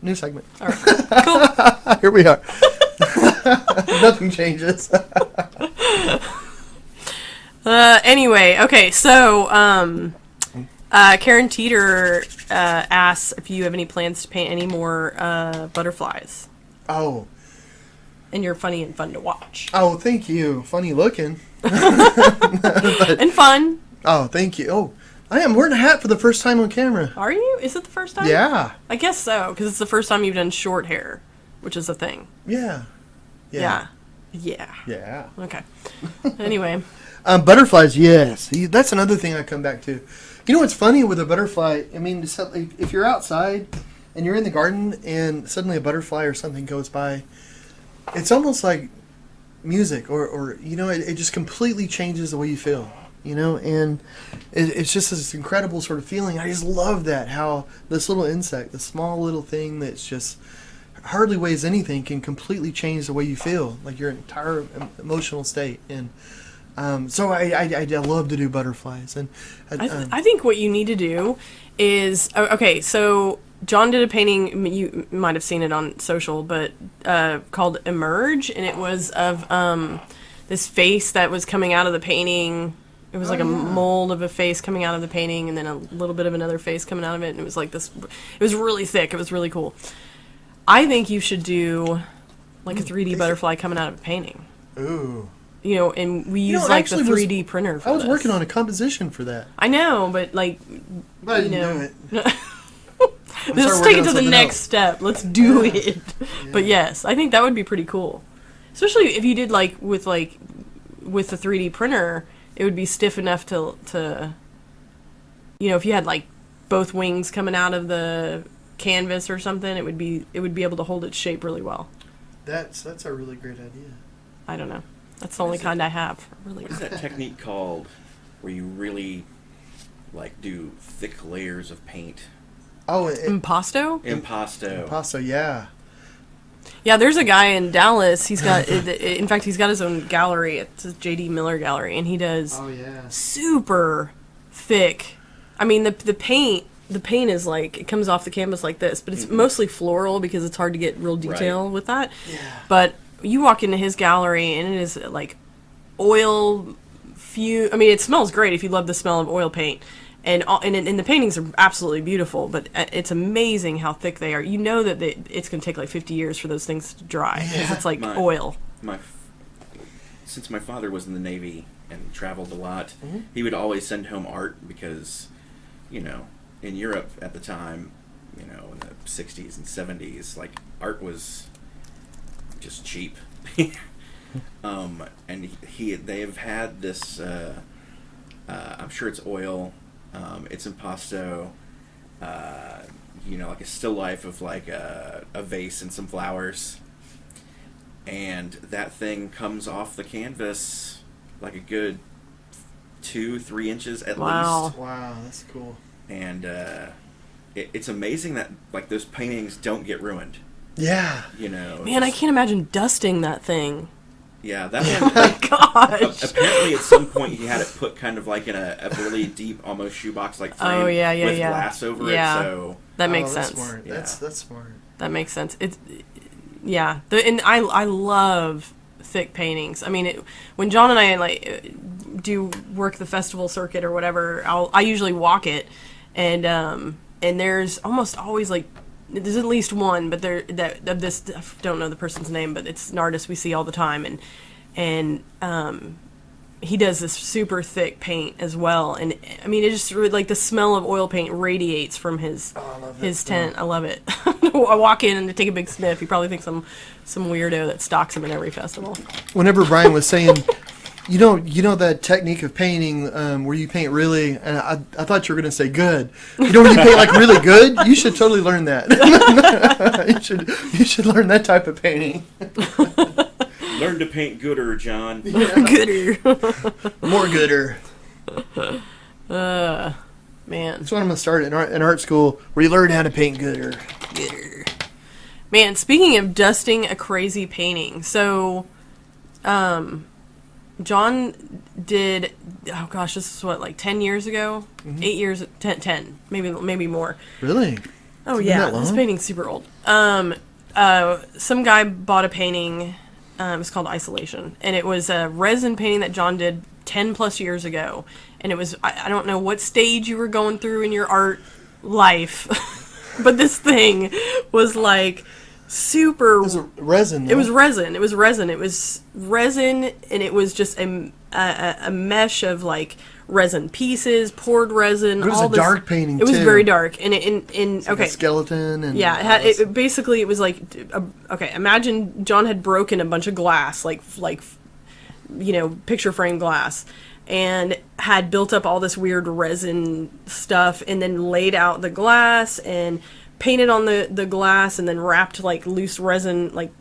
New segment. All right. Cool. Here we are. Nothing changes. Anyway, okay, so Karen Teeter asks if you have any plans to paint any more butterflies. Oh. And you're funny and fun to watch. Oh, thank you. Funny looking. And fun. Oh, thank you. Oh, I am wearing a hat for the first time on camera. Are you? Is it the first time? Yeah. I guess so, because it's the first time you've done short hair, which is a thing. Yeah. Yeah. Okay. Anyway. Butterflies, yes. That's another thing I come back to. You know what's funny with a butterfly? I mean, if you're outside and you're in the garden and suddenly a butterfly or something goes by, it's almost like music or you know, it just completely changes the way you feel. You know, and it's just this incredible sort of feeling. I just love that, how this little insect, the small little thing that's just hardly weighs anything, can completely change the way you feel, like your entire emotional state. And so I love to do butterflies. And I think what you need to do is, okay, so John did a painting, you might have seen it on social, but called Emerge, and it was of this face that was coming out of the painting. It was like a mold of a face coming out of the painting, and then a little bit of another face coming out of it, and it was like this. It was really thick. It was really cool. I think you should do like a 3D butterfly coming out of a painting. Ooh. You know, and we use like the 3D printer for I was this. working on a composition for that. I know, but like, But I didn't do it. Let's take it to the next step. Let's do it. Yeah. But yes, I think that would be pretty cool. Especially if you did with the 3D printer. It would be stiff enough to, you know, if you had like both wings coming out of the canvas or something, it would be able to hold its shape really well. That's a really great idea. I don't know. That's the only kind I have. Really. What is that technique called, where you really like do thick layers of paint? Oh, Impasto? Impasto, yeah. Yeah, there's a guy in Dallas. He's got, in fact, he's got his own gallery. It's a J.D. Miller gallery, and he does super thick. I mean, the paint is like, it comes off the canvas like this, but it's mostly floral because it's hard to get real detail with that. Yeah. But you walk into his gallery, and it is like oil I mean, it smells great if you love the smell of oil paint. And the paintings are absolutely beautiful, but it's amazing how thick they are. You know that it's going to take like 50 years for those things to dry, because it's like oil. Since my father was in the Navy and traveled a lot, he would always send home art because, you know, in Europe at the time, you know, in the 60s and 70s, like, art was just cheap. And they have had this, I'm sure it's oil, it's impasto, you know, like a still life of like a vase and some flowers, and that thing comes off the canvas like a good 2-3 inches at least. Wow, that's cool. And it's amazing that like those paintings don't get ruined. Yeah, you know, man, I can't imagine dusting that thing. Yeah, that one. Oh my gosh! Apparently, at some point, he had it put kind of like in a really deep, almost shoebox-like frame with glass over it. So that makes sense. Smart. Yeah. That's smart. That makes sense. And I love thick paintings. I mean, when John and I like do work the festival circuit or whatever, I usually walk it, and there's almost always like. There's at least one, but I don't know the person's name, but it's an artist we see all the time, and he does this super thick paint as well, and I mean, it just really, like, the smell of oil paint radiates from his tent. I love it. I walk in and take a big sniff. He probably thinks I'm some weirdo that stalks him in every festival. Whenever Brian was saying, you know that technique of painting where you paint really, and I thought you were going to say good. You know, when you paint like really good, you should totally learn that. you should learn that type of painting. Learn to paint gooder, John. Yeah. Gooder. More gooder. Man. That's what I'm going to start in art school, where you learn how to paint gooder. Gooder. Man, speaking of dusting a crazy painting, so John did, oh gosh, this is what, like 10 years ago? 8 years, 10, maybe more. Really? Oh It's been yeah, that this long? painting's super old. Some guy bought a painting. It's called Isolation, and it was a resin painting that John did 10 plus years ago. And it was, I don't know what stage you were going through in your art life, but this thing was like super. It was a resin. It was resin. It was resin. It was resin, and it was just a mesh of like resin pieces, poured resin. It was all a this, dark painting. It was too. very dark, and Like okay. a skeleton and Yeah, basically it was like, okay, imagine John had broken a bunch of glass, like picture frame glass, and had built up all this weird resin stuff, and then laid out the glass and painted on the glass, and then wrapped like loose resin, like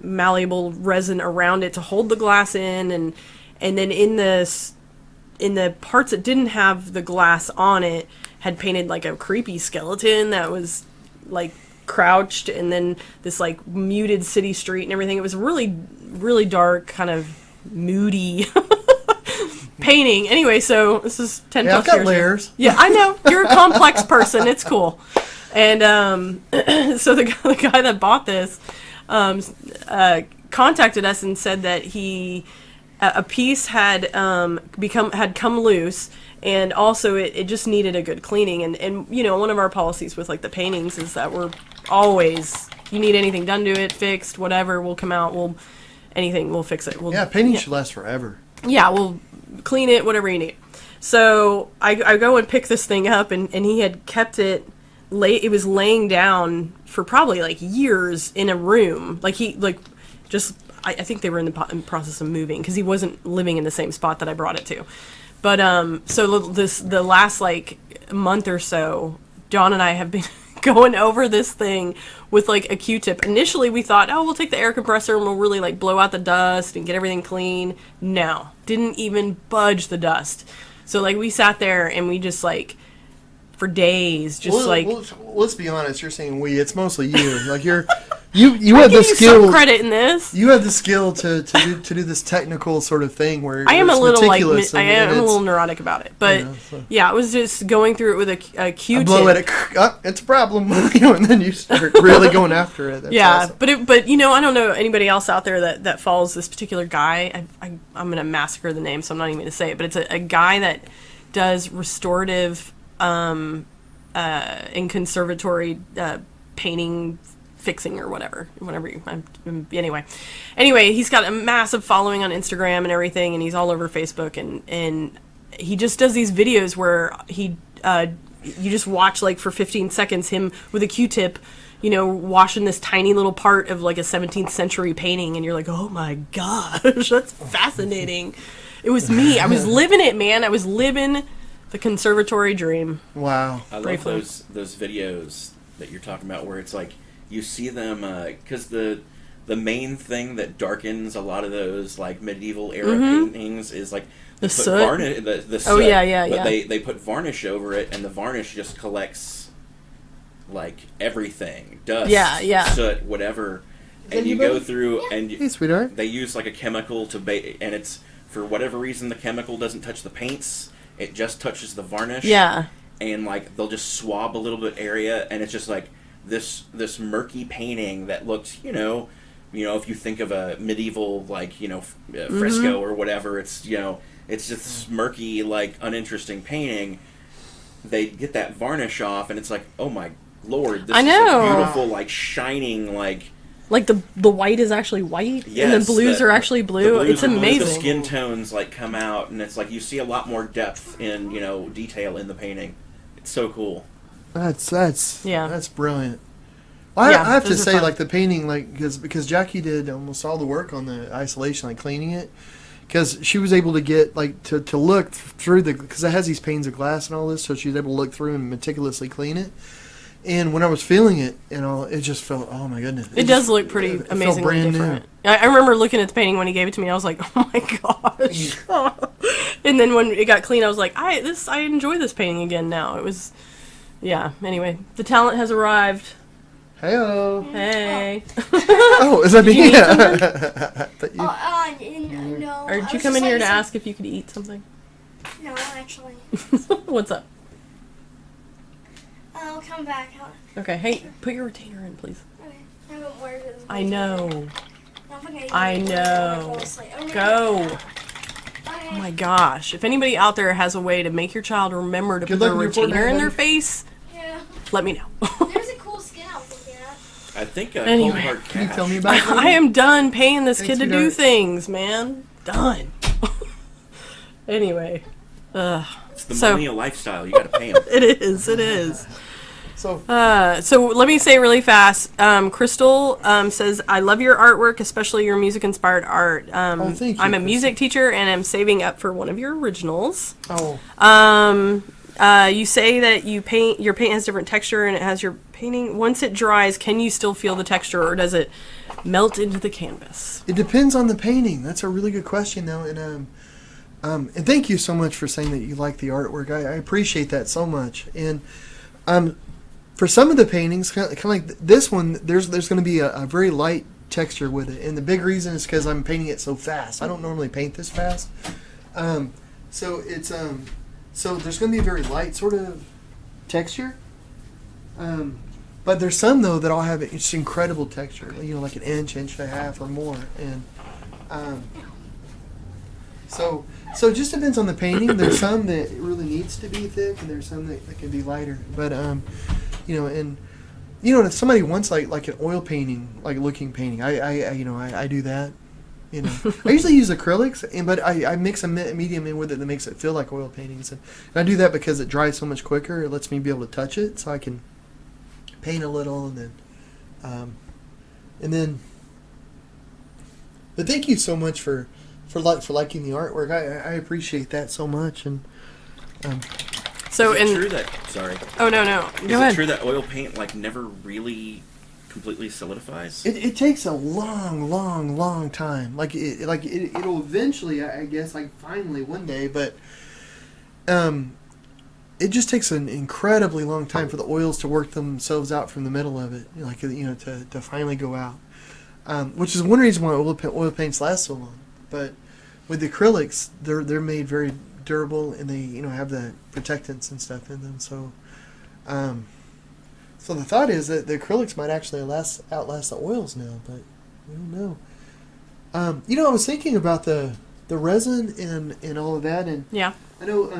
malleable resin around it to hold the glass in, and then in the parts that didn't have the glass on it, had painted like a creepy skeleton that was like crouched, and then this like muted city street and everything. It was really, really dark, kind of moody painting. Anyway, so this is 10 Yeah, plus I've got years. layers. Yeah, I know. You're a complex person. It's cool. And so the guy that bought this contacted us and said that a piece had come loose, and also it just needed a good cleaning. And one of our policies with like the paintings is that we're always, you need anything done to it, fixed, whatever, we'll come out, we'll fix it. Painting should last forever. Yeah, we'll clean it, whatever you need. So I go and pick this thing up, and he had kept it. It was laying down for probably like years in a room. Like I think they were in the process of moving, because he wasn't living in the same spot that I brought it to. But so the last like month or so, John and I have been going over this thing with like a Q-tip. Initially we thought, oh, we'll take the air compressor and we'll really like blow out the dust and get everything clean. No, didn't even budge the dust. So like we sat there and we just like for days just let's be honest, you're saying it's mostly you. Like you have the skill. Some credit in this. You have the skill to do this technical sort of thing where I am a little meticulous I am a little neurotic about it, but yeah, it was just going through it with a Q-tip. Blow at it, it's a problem, and then you start really going after it. That's yeah, awesome. but I don't know anybody else out there that follows this particular guy. I'm gonna massacre the name, so I'm not even gonna say it. But it's a guy that does restorative and conservatory painting, fixing, or whatever anyway, he's got a massive following on Instagram and everything, and he's all over Facebook, and he just does these videos where he you just watch like for 15 seconds him with a Q-tip washing this tiny little part of like a 17th century painting, and you're like, oh my gosh, that's fascinating. It was me. I was living it, man. I was living the conservatory dream. Wow. I love those videos that you're talking about where it's like you see them, because the main thing that darkens a lot of those like medieval era paintings is like the soot. Varnish, the soot. Oh yeah. But they put varnish over it, and the varnish just collects like everything, dust, soot, whatever. And you go through and hey, sweetheart. They use like a chemical to and it's for whatever reason the chemical doesn't touch the paints. It just touches the varnish. Yeah. And like they'll just swab a little bit area, and it's just like this murky painting that looks, if you think of a medieval like fresco or whatever, it's it's just this murky, like uninteresting painting. They get that varnish off, and it's like, oh my Lord, this is a beautiful, like shining, like the white is actually white, yes, and the blues are actually blue. It's amazing. The skin tones like come out, and it's like you see a lot more depth in detail in the painting. It's so cool. That's brilliant. I have to say, fun. like the painting, like because Jackie did almost all the work on the isolation, like cleaning it, because she was able to get like to look through because it has these panes of glass and all this, so she was able to look through and meticulously clean it. And when I was feeling it, it just felt, oh my goodness. It does look pretty amazingly different. I remember looking at the painting when he gave it to me. I was like, oh my gosh. And then when it got clean, I was like, I enjoy this painting again now. It was, anyway, the talent has arrived. Hey-o. Hey. Oh, is that me? Did you eat something? No. Or did you come in here to ask if you could eat something? No, actually. What's up? come back. Okay, hey, put your retainer in, please. Okay. I won't wear it. I know. Okay, I know. Go. Oh my gosh. If anybody out there has a way to make your child remember to Good put their luck in your retainer Fortnite, in their buddy. face, Yeah. let me know. There's a cool skin I was looking at. I think Anyway. Cold Hard Can you Cash. tell me about it? I am done paying this Thanks, kid to do sweetheart. things, man. Done. Anyway. It's the So- millennial lifestyle. You got to pay them. It is. It is. So, So let me say really fast. Crystal says, "I love your artwork, especially your music-inspired art. thank you, I'm a Crystal. music teacher, and I'm saving up for one of your originals. oh, You say that your paint has different texture, and it has your painting. Once it dries, can you still feel the texture, or does it melt into the canvas?" it depends on the painting. That's a really good question, though. And thank you so much for saying that you like the artwork. I appreciate that so much. And for some of the paintings, kind of like this one, there's going to be a very light texture with it. And the big reason is because I'm painting it so fast. I don't normally paint this fast. So it's so there's going to be a very light sort of texture. But there's some though that I'll have it's incredible texture, like an inch and a half or more, and so it just depends on the painting. There's some that it really needs to be thick, and there's some that can be lighter. But and if somebody wants like an oil painting, like looking painting, I do that. I usually use acrylics, but I mix a medium in with it that makes it feel like oil paintings, and I do that because it dries so much quicker. It lets me be able to touch it, so I can paint a little, and then. But thank you so much for liking the artwork. I appreciate that so much, and So Is it in true that? Sorry. oh no, Is go it ahead. true that oil paint never really completely solidifies? it takes a long time. It'll eventually, I guess, like finally one day, but it just takes an incredibly long time for the oils to work themselves out from the middle of it, to finally go out. Which is one reason why oil paints last so long. But with the acrylics, they're made very durable, and they have the protectants and stuff in them. So, so the thought is that the acrylics might actually outlast the oils now, but we don't know. I was thinking about the resin and all of that, and Yeah. I know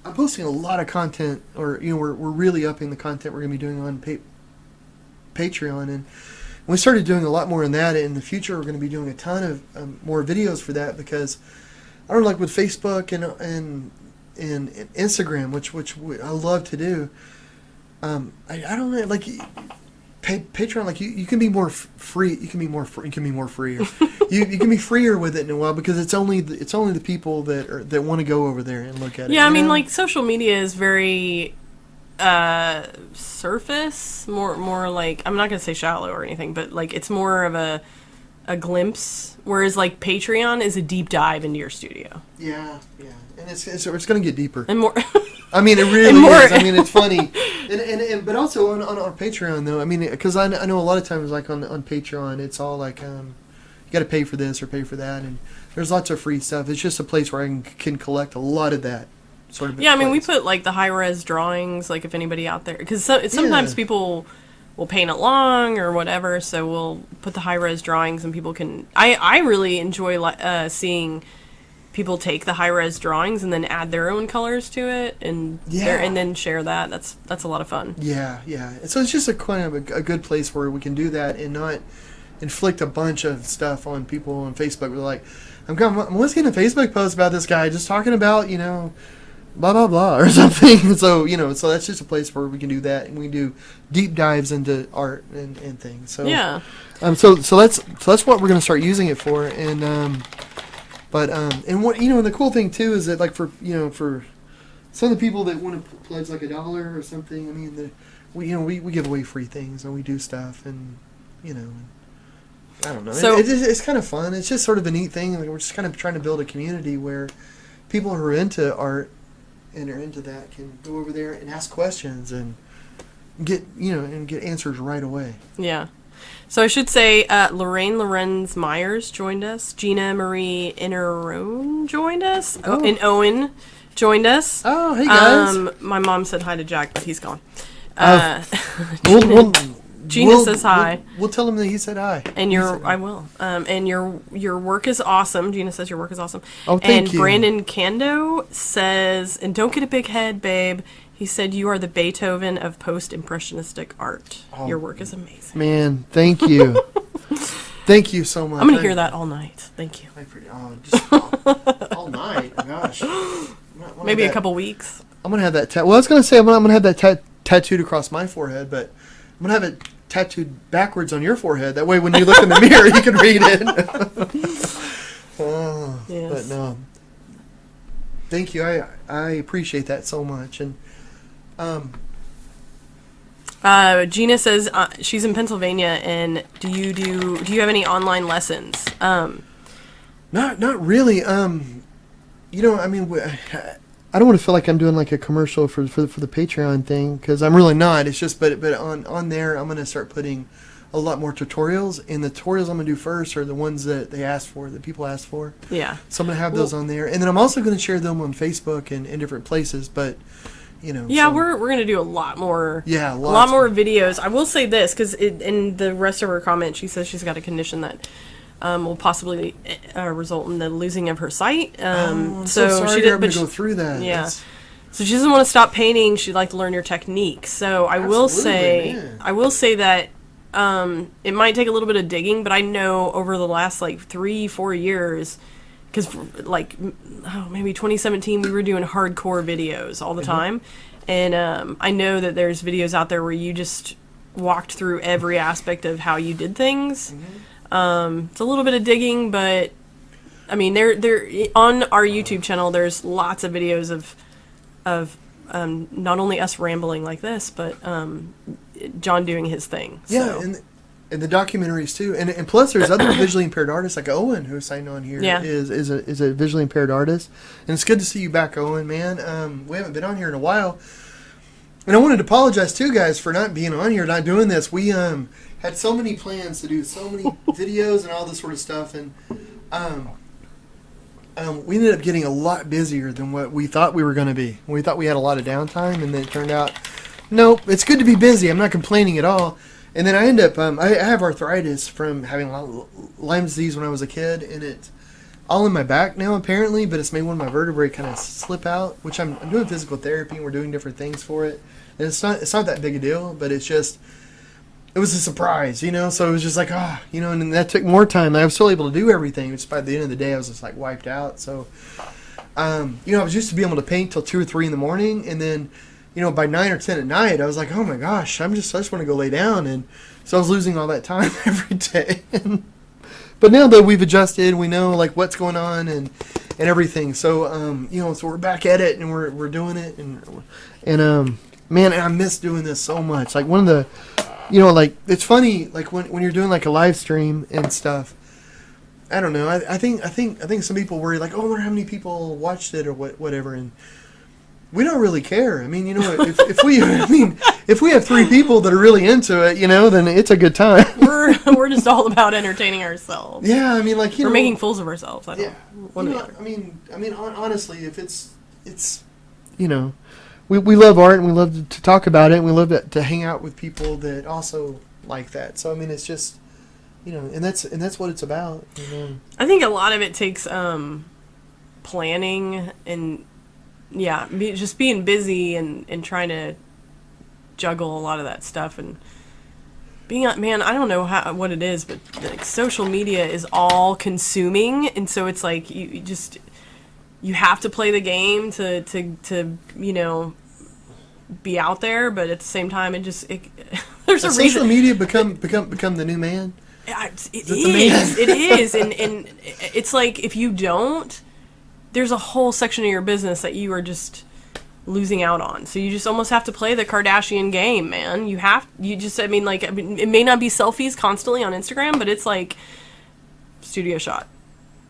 I'm posting a lot of content, or we're really upping the content we're going to be doing on Patreon, and we started doing a lot more in that. In the future, we're going to be doing a ton of more videos for that, because I don't know, like with Facebook and Instagram, which I love to do. I don't know, like Patreon, like you can be more free. You can be more freer. you can be freer with it in a while, because it's only the people that want to go over there and look at it. Yeah, I mean, like social media is very surface, more like, I'm not gonna say shallow or anything, but like it's more of a glimpse, whereas like Patreon is a deep dive into your studio yeah, and it's going to get deeper. and more. I mean, it really And more- is. I mean, it's funny, and but also on our Patreon though. I mean, because I know a lot of times, like on Patreon, it's all like you got to pay for this or pay for that, and there's lots of free stuff. It's just a place where I can collect a lot of that sort of. Yeah, I mean, we place. put like the high res drawings, like if anybody out there, because sometimes Yeah. people will paint along or whatever, so we'll put the high res drawings and people can. I really enjoy seeing people take the high res drawings and then add their own colors to it, and and then share that. That's a lot of fun. Yeah. And so it's just a kind of a good place where we can do that and not inflict a bunch of stuff on people on Facebook. We're like, I'm almost getting a Facebook post about this guy just talking about blah blah blah or something. So so that's just a place where we can do that, and we can do deep dives into art and things. So Yeah. so that's what we're going to start using it for, and but and what and the cool thing too is that, like, for for some of the people that want to pledge like $1 or something, I mean, we give away free things, and we do stuff, and I don't know. So- It's kind of fun. It's just sort of a neat thing. Like, we're just kind of trying to build a community where people who are into art and are into that can go over there and ask questions and get get answers right away. Yeah. So I should say Lorraine Lorenz Myers joined us. Gina Marie Innerone joined us. Oh. And Owen joined us. Oh, hey guys. My mom said hi to Jack, but he's gone. We'll, Gina says hi. We'll tell him that he said hi. And I will. And your work is awesome. Gina says your work is awesome. Oh, thank and you. Brandon Kando says, and don't get a big head, babe. He said you are the Beethoven of post-impressionistic art. Oh, your work is amazing. Man, thank you. Thank you so much. I'm gonna hear that all night. Thank you. Just all night. Gosh. Maybe a couple weeks. I'm gonna have that. Well, I was gonna say I'm gonna have that tattooed across my forehead, but I'm gonna have it tattooed backwards on your forehead. That way, when you look in the mirror, you can read it. Yes. But no. Thank you. I appreciate that so much. And Gina says she's in Pennsylvania, and do you have any online lessons? not really. You know, I mean, I don't want to feel like I'm doing like a commercial for the Patreon thing, because I'm really not. It's just, but on there, I'm gonna start putting a lot more tutorials, and the tutorials I'm gonna do first are the ones that they asked for, that people asked for. Yeah. So I'm gonna have those on there, and then I'm also gonna share them on Facebook and in different places. But you know, yeah, so, we're gonna do a lot more. Yeah, a lot more videos. I will say this, because in the rest of her comment, she says she's got a condition that will possibly result in the losing of her sight. I'm so sorry she you're having but to go through that. Yeah. That's- So she doesn't want to stop painting. She'd like to learn your technique. So I will say, man. that it might take a little bit of digging, but I know over the last like 3-4 years, because like maybe 2017 we were doing hardcore videos all the time, and I know that there's videos out there where you just walked through every aspect of how you did things. It's a little bit of digging, but I mean, they're on our YouTube channel. There's lots of videos of not only us rambling like this, but John doing his thing. Yeah, So. and the documentaries too, and plus there's other visually impaired artists like Owen, who signed on here. Yeah. is a visually impaired artist, and it's good to see you back, Owen. Man, we haven't been on here in a while, and I wanted to apologize too, guys, for not being on here, not doing this. We had so many plans to do so many videos and all this sort of stuff, and we ended up getting a lot busier than what we thought we were going to be. We thought we had a lot of downtime, and then it turned out, nope, it's good to be busy. I'm not complaining at all. And then I end up, I have arthritis from having a lot of Lyme disease when I was a kid, and it's all in my back now apparently, but it's made one of my vertebrae kind of slip out, which I'm doing physical therapy, and we're doing different things for it. And it's not that big a deal, but it's just, it was a surprise, you know, so it was just like, you know, and that took more time. I was still able to do everything, just by the end of the day, I was just like wiped out. So, you know, I was used to be able to paint till 2 or 3 in the morning, and then, you know, by 9 or 10 at night, I was like, oh my gosh, I just want to go lay down. And so I was losing all that time every day. But now that we've adjusted, we know like what's going on and everything. So, you know, so we're back at it, and we're doing it, and man, I miss doing this so much. Like one of the, you know, like it's funny, like when you're doing like a live stream and stuff. I don't know. I think some people worry like, oh, I wonder how many people watched it or whatever, and we don't really care. I mean, you know, if we have 3 people that are really into it, you know, then it's a good time. We're just all about entertaining ourselves. Yeah, I mean, like we're making fools of ourselves. Yeah, I mean, honestly, if it's you know, we love art, and we love to talk about it, and we love to hang out with people that also like that. So I mean, it's just, you know, and that's what it's about. You know? I think a lot of it takes planning and just being busy and trying to juggle a lot of that stuff, and being man, I don't know what it is, but like social media is all consuming, and so it's like you have to play the game to you know, be out there, but at the same time there's a social reason media become the new man. It is, and it's like if you don't, there's a whole section of your business that you are just losing out on. So you just almost have to play the Kardashian game, man. I mean, it may not be selfies constantly on Instagram, but it's like studio shot.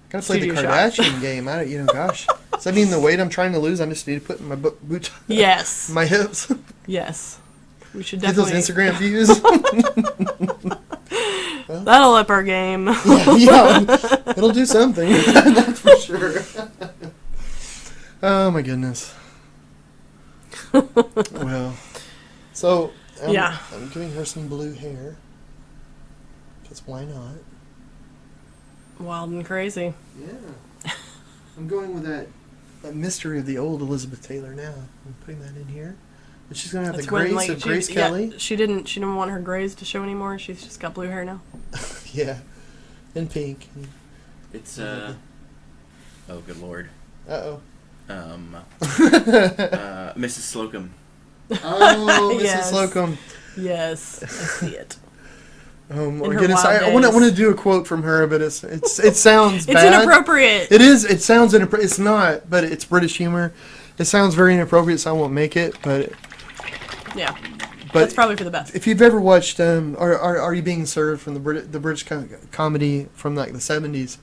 Gotta play the Kardashian game. Gosh. Does that mean the weight I'm trying to lose, I just need to put my boots Yes. my hips? Yes. We should Get definitely... those Instagram views. That'll up our game. yeah, it'll do something. That's for sure. Oh my goodness. Well, So, Yeah. I'm giving her some blue hair. Because why not? Wild and crazy. Yeah. I'm going with that mystery of the old Elizabeth Taylor now. I'm putting that in here. And she's going to have the when, grace of Grace Kelly. Yeah, she didn't want her grays to show anymore. She's just got blue hair now. Yeah. And pink. It's oh good lord. Uh-oh. Mrs. Slocum. Oh, Mrs. Yes. Slocum. Yes, I see it. Oh my In her goodness! wild I want days. to do a quote from her, but it sounds It's bad. inappropriate. It is. It sounds inappropriate. It's not, but it's British humor. It sounds very inappropriate, so I won't make it. But That's probably for the best. if you've ever watched Are You Being Served from the British comedy from like the 70s,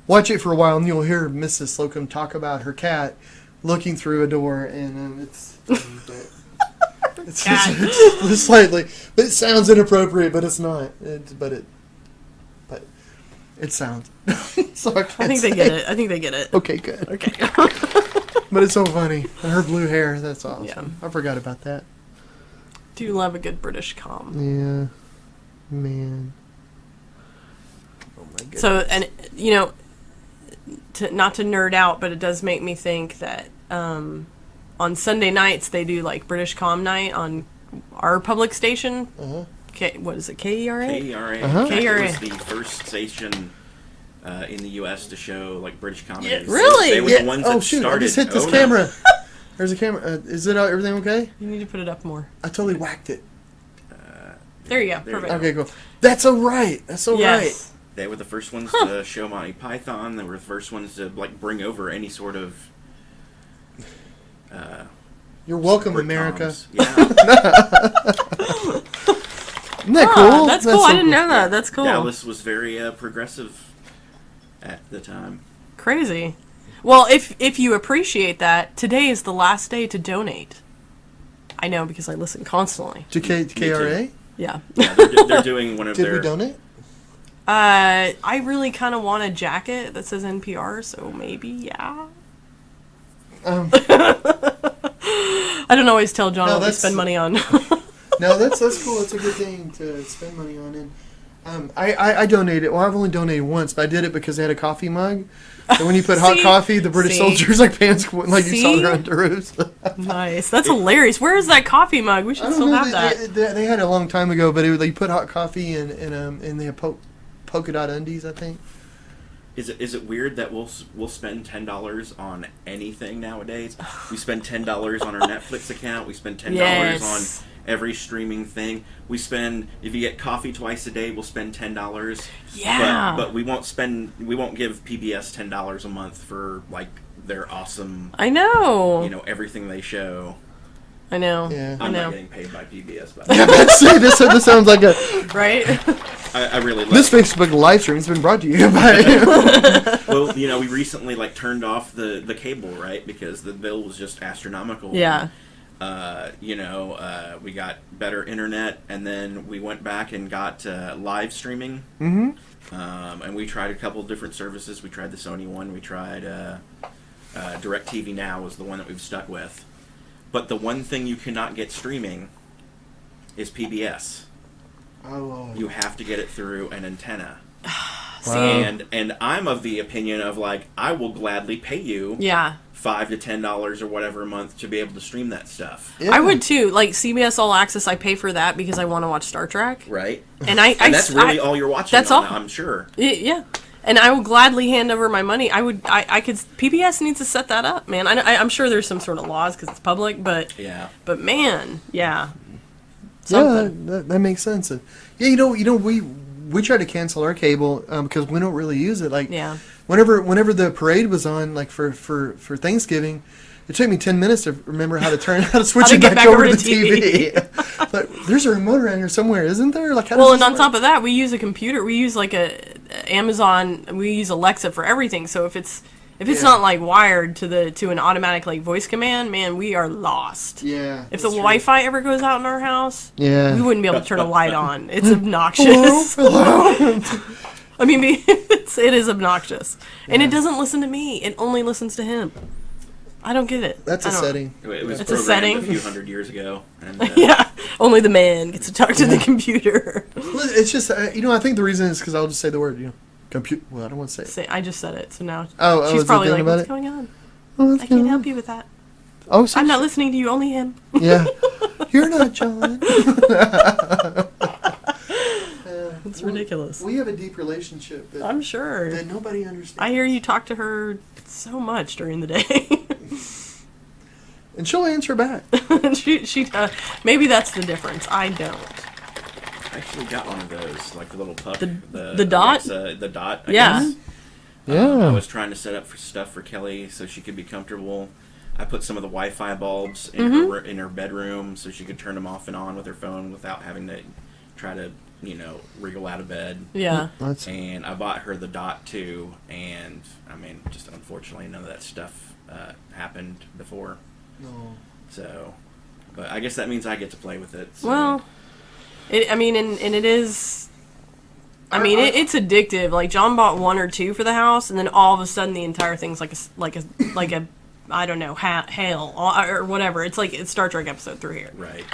watch it for a while and you'll hear Mrs. Slocum talk about her cat looking through a door, and it's it's slightly, but it sounds inappropriate, but it's not. But it sounds. So I I think they get it. I think they get it. Okay, good. Okay. But it's so funny. And her blue hair, that's awesome. Yeah. I forgot about that. Do love a good British com. Yeah. Man. Oh my goodness. So, and you know, not to nerd out, but it does make me think that on Sunday nights they do like British com night on our public station. Uh-huh. What is it? KERA? KERA. Uh-huh. In fact, KERA. It was the first station in the U.S. to show like British comedy. Yeah, really? They were the ones that Oh shoot! started. I just hit this no. camera. There's a camera. Is it everything okay? You need to put it up more. I totally whacked it. There you go. There you Perfect. go. Okay, cool. That's so right. That's so right. Yes. They were the first ones to show Monty Python. They were the first ones to like bring over any sort of. You're welcome, America. sitcoms. Yeah, Isn't that Ah, cool? that's cool. so I didn't know that. That's cool. Dallas was very progressive at the time. Crazy. Well, if you appreciate that, today is the last day to donate. I know because I listen constantly. To KRA? Yeah. Yeah, they're doing one of Did their. we donate? I really kind of want a jacket that says NPR, so maybe, yeah. I don't always tell John No, what we that's- spend money on. No, that's cool. It's a good thing to spend money on. And I donated. Well, I've only donated once, but I did it because they had a coffee mug. So when you put hot See? coffee, the British See? soldiers like pants like you saw See? around the roofs. Nice. That's hilarious. Where is that coffee mug? We I should don't still know. have that. They had it a long time ago, but they put hot coffee and they had polka dot undies, I think. Is it weird that we'll spend $10 on anything nowadays? We spend $10 on our Netflix account. We spend $10 Yes. on every streaming thing. We spend, if you get coffee twice a day, we'll spend $10. Yeah. But we won't give PBS $10 a month for like their awesome, I know. everything they show. I know. Yeah. I I'm know. not getting paid by PBS, but See, this sounds like a Right? I really love this Facebook live stream has been brought to you by. Well, we recently like turned off the cable, right? Because the bill was just astronomical. Yeah. We got better internet, and then we went back and got live streaming. Mm-hmm. And we tried a couple different services. We tried the Sony one. We tried DirecTV Now was the one that we've stuck with. But the one thing you cannot get streaming is PBS. Oh, You have to get it through an antenna. See? And I'm of the opinion of like I will gladly pay you Yeah. $5 to $10 or whatever a month to be able to stream that stuff. yeah. I would too. Like CBS All Access, I pay for that because I want to watch Star Trek. Right? And and that's really all you're watching. that's on all. that, I'm sure. Yeah. And I will gladly hand over my money. I could. PBS needs to set that up, man. I'm sure there's some sort of laws because it's public, but Yeah. man, yeah. Yeah, Something. that makes sense. And, yeah, we try to cancel our cable because we don't really use it. Like, Yeah. whenever the parade was on, like for Thanksgiving, it took me 10 minutes to remember how to switch to it get back over to the TV. Like, there's a remote around here somewhere, isn't there? Like, how Well, does and this on work? top of that, we use a computer. We use like a Amazon. We use Alexa for everything. So if it's Yeah. not like wired to an automatic like voice command, man, we are lost. Yeah. If the that's true. Wi-Fi ever goes out in our house, Yeah. we wouldn't be able to turn a light on. It's obnoxious. Hello? I mean, it is obnoxious, and it doesn't listen to me. It only listens to him. I don't get it. That's I a don't- setting. It was It's a programmed setting. a few hundred years ago. And, Yeah, Only the man gets to talk to the computer. Well, it's just, I think the reason is because I'll just say the word, compute. Well, I don't want to say it. I just said it, so now Oh, she's is probably it like, about what's it? going on? Oh, I can't help you with that. Oh, so I'm not listening to you, only him. Yeah. You're not John. It's ridiculous. We have a deep relationship that, I'm sure. that nobody understands. I hear you talk to her so much during the day. And she'll answer back. she maybe that's the difference. I don't. I actually got one of those, like the little puck. The dot? Alexa, the dot, I Yeah. guess. Yeah. I was trying to set up for stuff for Kelly so she could be comfortable. I put some of the Wi-Fi bulbs in her bedroom so she could turn them off and on with her phone without having to try to, wriggle out of bed. Yeah. And I bought her the dot too, and I mean, just unfortunately, none of that stuff happened before. No. So, but I guess that means I get to play with it. So. Well, and it is. It's addictive. Like John bought 1 or 2 for the house, and then all of a sudden the entire thing's like a I don't know, hail or whatever. It's like it's Star Trek episode 3 here. Right.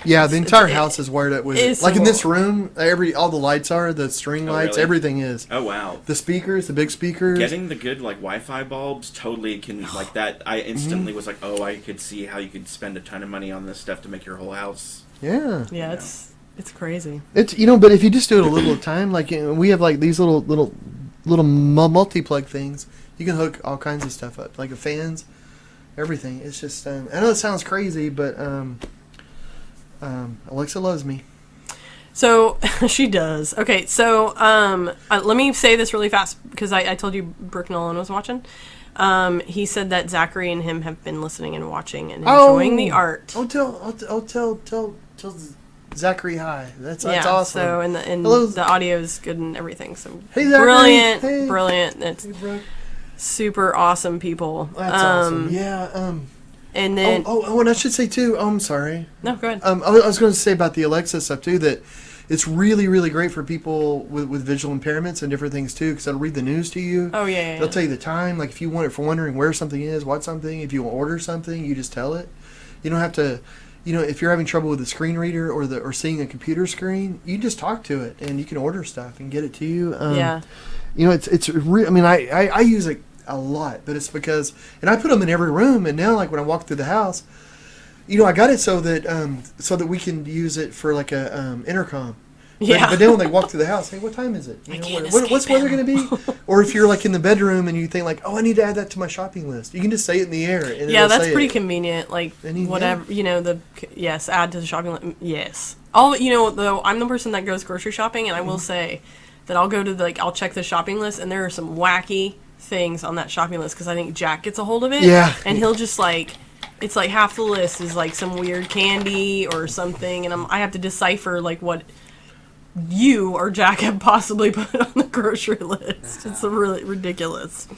Yeah, the entire house is wired up with it. It's Like in this so- room, all the lights are, the string lights, really? everything is. Oh wow. The speakers, the big speakers. Getting the good Wi-Fi bulbs totally can like that. I instantly was like, oh, I could see how you could spend a ton of money on this stuff to make your whole house. Yeah. Yeah, it's crazy. It's but if you just do it a little at a time, like we have like these little multi-plug things, you can hook all kinds of stuff up, like the fans, everything. It's just I know it sounds crazy, but Alexa loves me. So she does. Okay, so let me say this really fast because I told you Brooke Nolan was watching. He said that Zachary and him have been listening and watching and enjoying the art. Tell Zachary hi. That's Yeah, awesome. so and Hello. the audio is good and everything. So Hey, Zachary. brilliant, Hey. brilliant. It's Hey, Brooke. super awesome people. That's awesome. Yeah. And then And I should say too. I'm sorry. no, go ahead. I was going to say about the Alexa stuff too, that it's really, really great for people with visual impairments and different things too, because it'll read the news to you. Oh yeah. They'll tell you the time. Like if you want it for wondering where something is, what something. If you want to order something, you just tell it. You don't have to. If you're having trouble with the screen reader or seeing a computer screen, you just talk to it and you can order stuff and get it to you. Yeah. It's real. I mean, I use it a lot, but it's because, and I put them in every room. And now, like when I walk through the house, I got it so that we can use it for like a intercom. Yeah. But then when they walk through the house, hey, what time is it? What's weather going to be? Or if you're like in the bedroom and you think like, oh, I need to add that to my shopping list, you can just say it in the air. And Yeah, it'll that's say pretty it. convenient. Like And whatever, yes, add to the shopping list. Yes. Though I'm the person that goes grocery shopping, and I will say that I'll go to I'll check the shopping list, and there are some wacky things on that shopping list because I think Jack gets a hold of it. Yeah. And he'll just it's like half the list is like some weird candy or something, and I have to decipher like what you or Jack have possibly put on the grocery list. It's really ridiculous.